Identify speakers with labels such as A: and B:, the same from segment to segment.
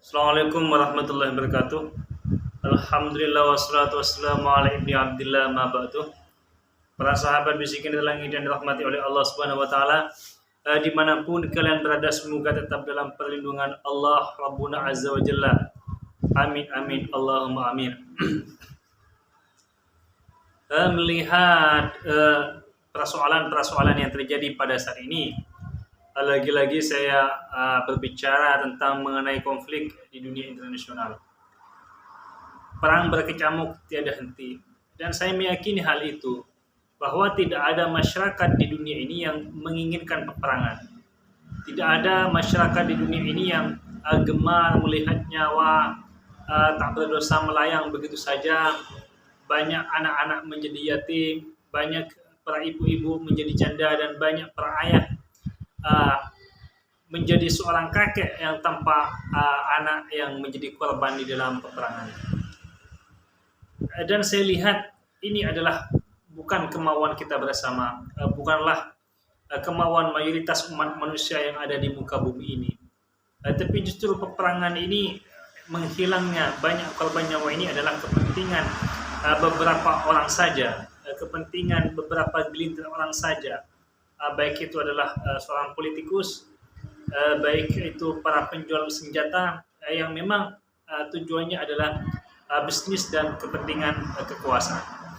A: Assalamualaikum warahmatullahi wabarakatuh. Alhamdulillah wassalatu wassalamu ala ibni abdillah ma ba'du. Para sahabat bisikin dalam yang dirahmati oleh Allah Subhanahu wa taala, dimanapun kalian berada, semoga tetap dalam perlindungan Allah Rabbuna Azza wa Jalla. Amin amin Allahumma amin. Melihat persoalan-persoalan yang terjadi pada saat ini, lagi-lagi saya berbicara tentang mengenai konflik di dunia internasional. Perang berkecamuk tiada henti, dan saya meyakini hal itu, bahwa tidak ada masyarakat di dunia ini yang menginginkan peperangan. Tidak ada masyarakat di dunia ini yang gemar melihat nyawa tak berdosa melayang begitu saja. Banyak anak-anak menjadi yatim, banyak para ibu-ibu menjadi janda, dan banyak para ayah menjadi seorang kakek yang tanpa anak yang menjadi korban di dalam peperangan. Dan saya lihat ini adalah bukan kemauan kita bersama, bukanlah kemauan mayoritas umat manusia yang ada di muka bumi ini. Tapi justru peperangan ini, menghilangnya banyak korban nyawa ini adalah kepentingan beberapa orang saja, kepentingan beberapa gelintir orang saja. Baik itu adalah seorang politikus, baik itu para penjual senjata yang memang tujuannya adalah bisnis dan kepentingan kekuasaan.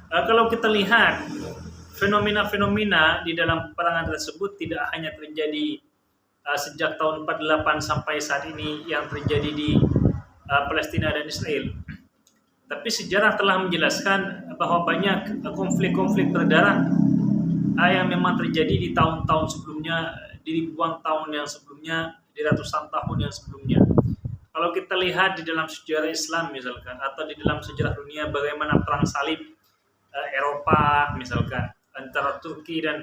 A: Kalau kita lihat fenomena-fenomena di dalam peperangan tersebut tidak hanya terjadi sejak tahun 48 sampai saat ini yang terjadi di Palestina dan Israel. Tapi sejarah telah menjelaskan bahwa banyak konflik-konflik berdarah yang memang terjadi di tahun-tahun sebelumnya, di ribuan tahun yang sebelumnya, di ratusan tahun yang sebelumnya. Kalau kita lihat di dalam sejarah Islam misalkan, atau di dalam sejarah dunia, bagaimana perang salib Eropa misalkan, antara Turki dan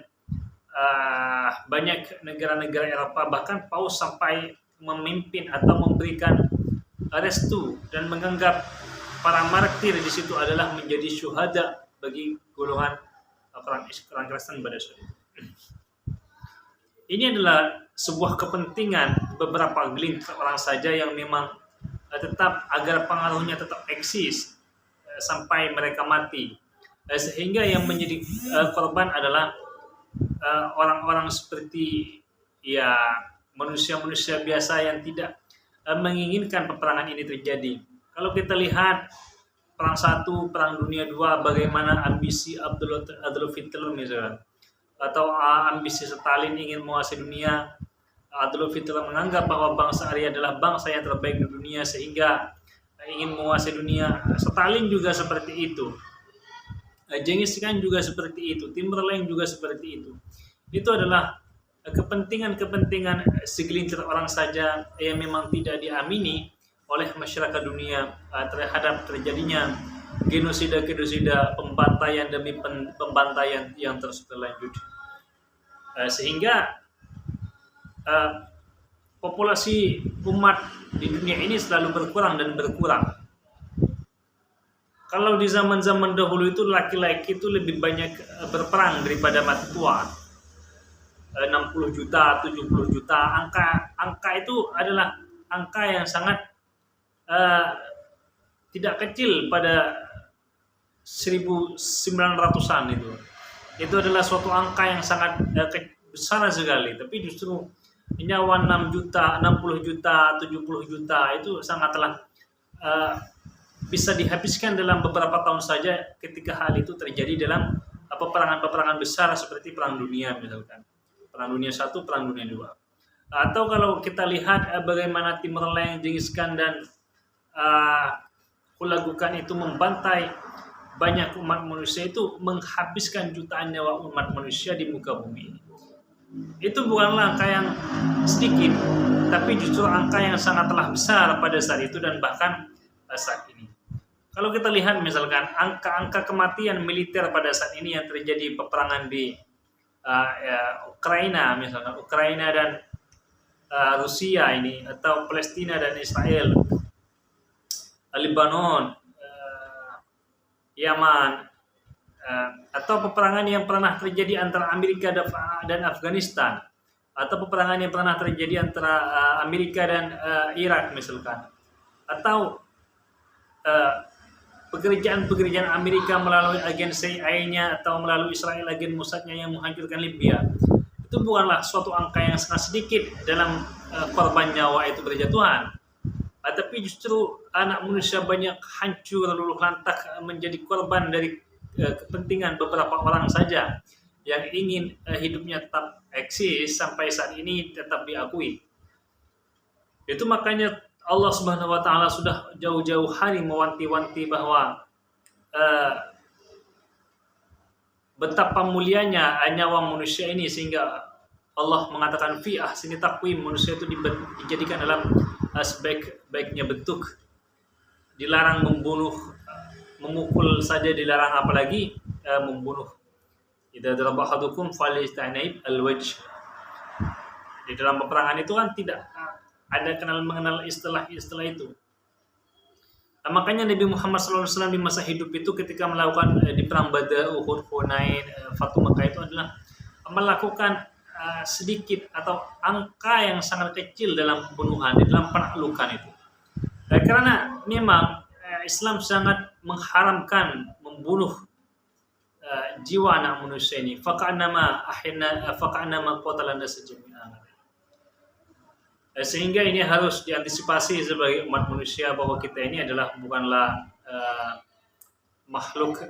A: banyak negara-negara Eropa, bahkan Paus sampai memimpin atau memberikan restu dan menganggap para martir di situ adalah menjadi syuhada bagi golongan orang Kristen pada saat itu. Ini adalah sebuah kepentingan beberapa gelintir orang saja yang memang tetap agar pengaruhnya tetap eksis sampai mereka mati, sehingga yang menjadi korban adalah orang-orang seperti ya manusia-manusia biasa yang tidak menginginkan peperangan ini terjadi. Kalau kita lihat Perang 1, Perang Dunia 2, bagaimana ambisi Adolf Hitler misalnya, atau ambisi Stalin ingin menguasai dunia. Adolf Hitler menganggap bahwa bangsa Arya adalah bangsa yang terbaik di dunia sehingga ingin menguasai dunia. Stalin juga seperti itu. Genghis Khan juga seperti itu. Timberlake juga seperti itu. Itu adalah kepentingan-kepentingan segelintir orang saja yang memang tidak diamini oleh masyarakat dunia terhadap terjadinya genosida, pembantaian demi pembantaian yang terus berlanjut, sehingga populasi umat di dunia ini selalu berkurang dan berkurang. Kalau di zaman-zaman dahulu itu laki-laki itu lebih banyak berperang daripada mati tua, 60 juta, 70 juta, angka itu adalah angka yang sangat tidak kecil pada 1900-an itu. Itu adalah suatu angka yang sangat besar sekali, tapi justru nyawa 6 juta, 60 juta, 70 juta itu sangatlah bisa dihabiskan dalam beberapa tahun saja ketika hal itu terjadi dalam peperangan-peperangan besar seperti Perang Dunia misalkan. Perang Dunia 1, Perang Dunia 2. Atau kalau kita lihat bagaimana Timberlake, Genghis Khan dan Kulagukan itu membantai banyak umat manusia, itu menghabiskan jutaan nyawa umat manusia di muka bumi ini. Itu bukanlah angka yang sedikit, tapi justru angka yang sangatlah besar pada saat itu dan bahkan saat ini. Kalau kita lihat misalkan angka-angka kematian militer pada saat ini yang terjadi peperangan di Ukraina misalkan, Ukraina dan Rusia ini, atau Palestina dan Israel, Lebanon, Yaman, atau peperangan yang pernah terjadi antara Amerika dan Afghanistan, atau peperangan yang pernah terjadi antara Amerika dan Irak misalkan, atau pekerjaan-pekerjaan Amerika melalui agen CIA-nya atau melalui Israel agen Mossadnya yang menghancurkan Libya, itu bukanlah suatu angka yang sangat sedikit dalam korban nyawa itu berjatuhan. Tapi justru anak manusia banyak hancur luluh lantak menjadi korban dari kepentingan beberapa orang saja yang ingin hidupnya tetap eksis sampai saat ini tetap diakui. Itu makanya Allah Subhanahu wa taala sudah jauh-jauh hari mewanti-wanti bahwa betapa mulianya nyawa manusia ini, sehingga Allah mengatakan fi ahsani taqwim, manusia itu dijadikan dalam sebaik-baiknya bentuk. Dilarang membunuh, memukul saja dilarang, apalagi membunuh. Idza daraba ahadukum falyasta'nib al-wajh. Di dalam peperangan itu kan tidak ada mengenal istilah-istilah itu. Nah, makanya Nabi Muhammad SAW di masa hidup itu ketika melakukan di perang Badar, Uhud, Hunain, Fatu Makkah itu adalah melakukan sedikit atau angka yang sangat kecil dalam pembunuhan, dalam penaklukan itu. Karena memang Islam sangat mengharamkan membunuh jiwa anak manusia ini. Faka'annama qatalan nas jami'an. Sehingga ini harus diantisipasi sebagai umat manusia bahwa kita ini adalah bukanlah makhluk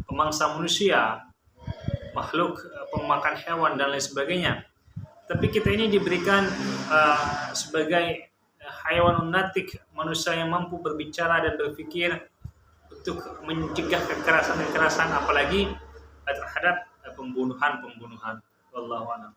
A: pemangsa manusia, makhluk pemakan hewan dan lain sebagainya. Tapi kita ini diberikan sebagai hayawanun natik, manusia yang mampu berbicara dan berpikir untuk mencegah kekerasan-kekerasan, apalagi terhadap pembunuhan. Wallahu a'lam.